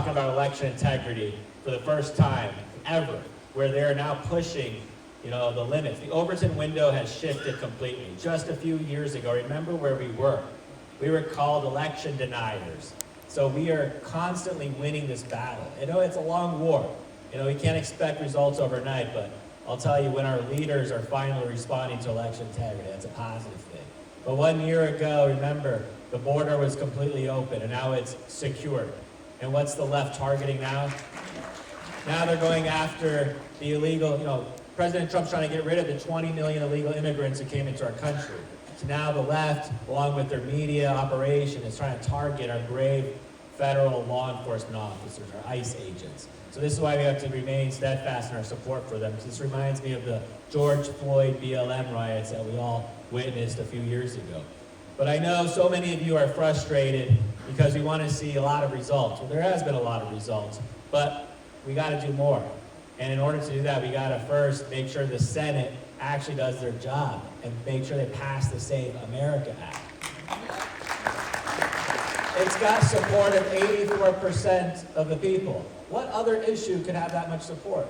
talking about election integrity for the first time ever, where they're now pushing, the limits. The Overton window has shifted completely. Just a few years ago, remember where we were? We were called election deniers. So we are constantly winning this battle. It's a long war. We can't expect results overnight, but I'll tell you, when our leaders are finally responding to election integrity, that's a positive thing. But 1 year ago, remember, the border was completely open, and now it's secured. And what's the left targeting now? Now they're going after the illegal, President Trump's trying to get rid of the 20 million illegal immigrants who came into our country. So now the left, along with their media operation, is trying to target our brave federal law enforcement officers, our ICE agents. So this is why we have to remain steadfast in our support for them. This reminds me of the George Floyd BLM riots that we all witnessed a few years ago. But I know so many of you are frustrated because we want to see a lot of results. Well, there has been a lot of results, but we got to do more. And in order to do that, we got to first make sure the Senate actually does their job and make sure they pass the Save America Act. It's got support of 84% of the people. What other issue could have that much support?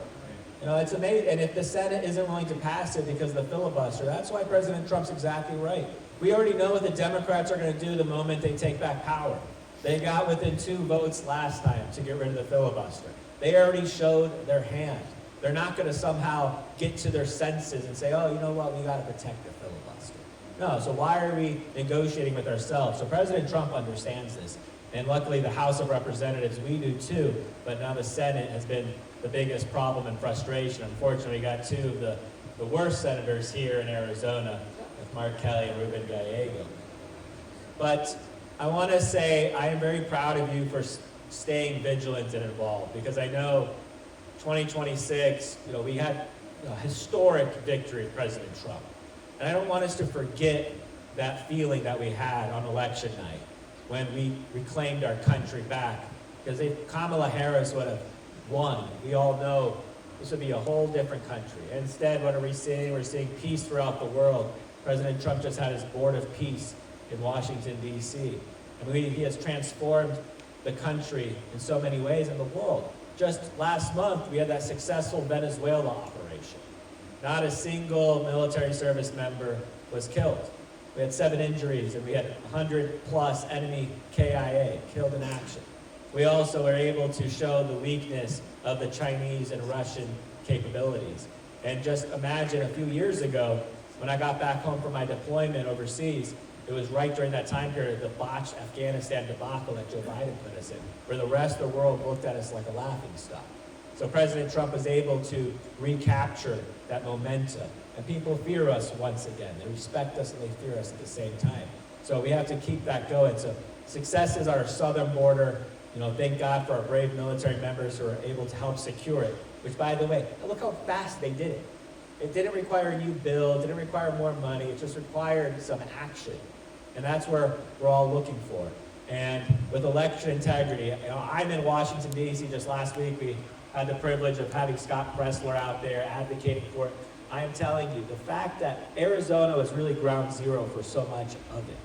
It's amazing. And if the Senate isn't willing to pass it because of the filibuster, that's why President Trump's exactly right. We already know what the Democrats are going to do the moment they take back power. They got within 2 votes last time to get rid of the filibuster. They already showed their hand. They're not going to somehow get to their senses and say, oh, you know what, we got to protect the filibuster. No, so why are we negotiating with ourselves? So President Trump understands this. And luckily the House of Representatives, we do too, but now the Senate has been the biggest problem and frustration. Unfortunately, we got 2 of the worst senators here in Arizona, with Mark Kelly and Ruben Gallego. But I want to say I am very proud of you for staying vigilant and involved, because I know 2026, we had a historic victory of President Trump. And I don't want us to forget that feeling that we had on election night when we reclaimed our country back. Because if Kamala Harris would have won, we all know this would be a whole different country. And instead, what are we seeing? We're seeing peace throughout the world. President Trump just had his Board of Peace in Washington, D.C. And he has transformed the country in so many ways in the world. Just last month, we had that successful Venezuela operation. Not a single military service member was killed. We had 7 injuries, and we had 100+ enemy KIA killed in action. We also were able to show the weakness of the Chinese and Russian capabilities. And just imagine a few years ago, when I got back home from my deployment overseas, it was right during that time period, the botched Afghanistan debacle that Joe Biden put us in, where the rest of the world looked at us like a laughingstock. So President Trump was able to recapture that momentum. And people fear us once again. They respect us and they fear us at the same time. So we have to keep that going. So success is our southern border. Thank God for our brave military members who are able to help secure it. Which, by the way, look how fast they did it. It didn't require a new bill, it didn't require more money, it just required some action. And that's where we're all looking for. And with election integrity, I'm in Washington, D.C. just last week. We had the privilege of having Scott Pressler out there advocating for it. I am telling you, the fact that Arizona was really ground zero for so much of it.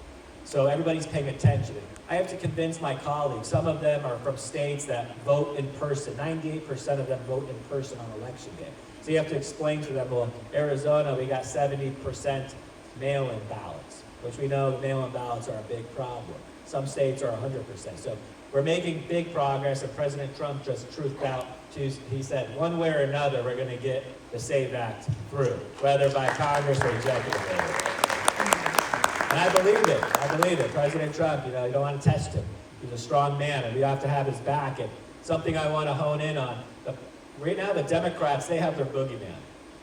So everybody's paying attention. I have to convince my colleagues. Some of them are from states that vote in person. 98% of them vote in person on election day. So you have to explain to them, well, Arizona, we got 70% mail-in ballots, which we know mail-in ballots are a big problem. Some states are 100%. So we're making big progress, and President Trump just truthed out. He said, one way or another, we're going to get the SAVE Act through, whether by Congress or executive order. And I believe it. President Trump, you don't want to test him. He's a strong man, and we have to have his back. And something I want to hone in on, right now the Democrats, they have their boogeyman.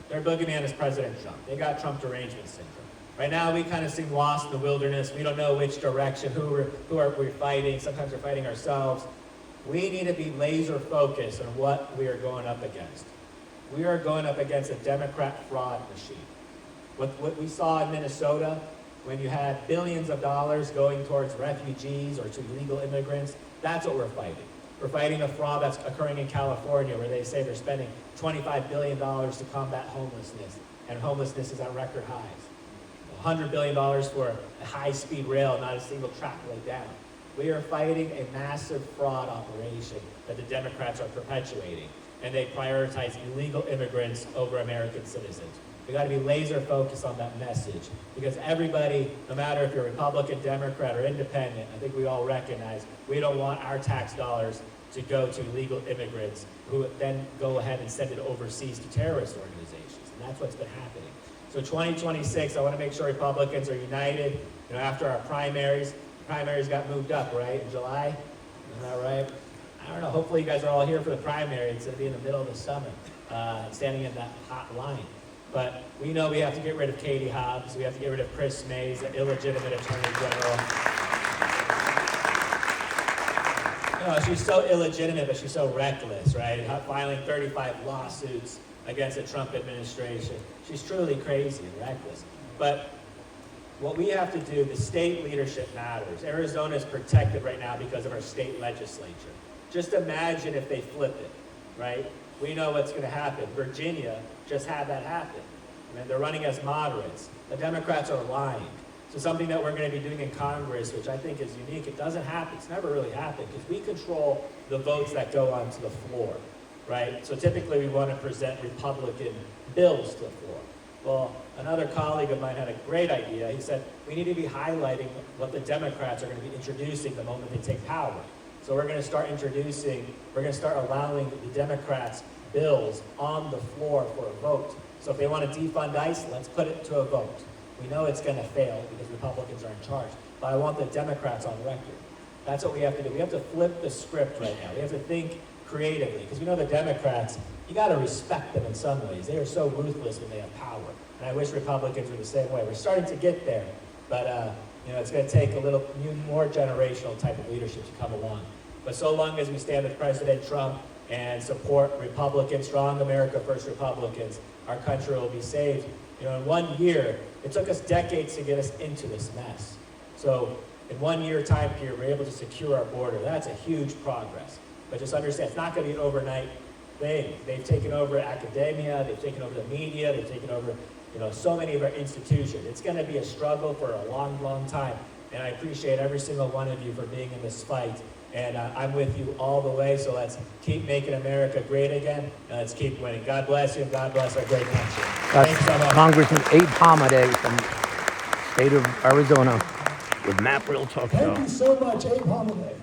Their boogeyman is President Trump. They got Trump derangement syndrome. Right now we kind of seem lost in the wilderness. We don't know which direction, who are we fighting. Sometimes we're fighting ourselves. We need to be laser focused on what we are going up against. We are going up against a Democrat fraud machine. What we saw in Minnesota, when you had billions of dollars going towards refugees or to illegal immigrants, that's what we're fighting. We're fighting a fraud that's occurring in California, where they say they're spending $25 billion to combat homelessness, and homelessness is at record highs. $100 billion for a high-speed rail, not a single track laid down. We are fighting a massive fraud operation that the Democrats are perpetuating. And they prioritize illegal immigrants over American citizens. We got to be laser focused on that message, because everybody, no matter if you're Republican, Democrat, or independent, I think we all recognize we don't want our tax dollars to go to illegal immigrants who then go ahead and send it overseas to terrorist organizations. And that's what's been happening. So 2026, I want to make sure Republicans are united. You know, after our primaries got moved up, right, in July? Isn't that right? I don't know, hopefully you guys are all here for the primary. It's going to be in the middle of the summer, standing in that hot line. But we know we have to get rid of Katie Hobbs. We have to get rid of Chris Mays, the illegitimate attorney general. You know, she's so illegitimate, but she's so reckless, right? Filing 35 lawsuits against the Trump administration. She's truly crazy and reckless. But what we have to do, the state leadership matters. Arizona is protected right now because of our state legislature. Just imagine if they flip it, right? We know what's going to happen. Virginia just had that happen. I mean, they're running as moderates. The Democrats are lying. So something that we're going to be doing in Congress, which I think is unique, it doesn't happen. It's never really happened, because we control the votes that go onto the floor, right? So typically we want to present Republican bills to the floor. Well, another colleague of mine had a great idea. He said, we need to be highlighting what the Democrats are going to be introducing the moment they take power. So we're going to start allowing the Democrats bills on the floor for a vote. So if they want to defund ICE, let's put it to a vote. We know it's going to fail because Republicans are in charge, but I want the Democrats on record. That's what we have to do. We have to flip the script right now. We have to think creatively, because we know the Democrats, you got to respect them in some ways. They are so ruthless when they have power. And I wish Republicans were the same way. We're starting to get there, but you know, it's going to take a little more generational type of leadership to come along. But so long as we stand with President Trump and support Republicans, strong America First Republicans, our country will be saved. You know, in 1 year, it took us decades to get us into this mess. So in 1 year time period, we're able to secure our border. That's a huge progress. But just understand, it's not going to be an overnight thing. They've taken over academia, they've taken over the media, they've taken over, you know, so many of our institutions. It's going to be a struggle for a long, long time. And I appreciate every single one of you for being in this fight. And I'm with you all the way, so let's keep making America great again, and let's keep winning. God bless you, and God bless our great country. Thanks so much. Congressman Abe Hamadeh from the state of Arizona with MAAP Real Talk Show. Thank you so much, Abe Hamadeh.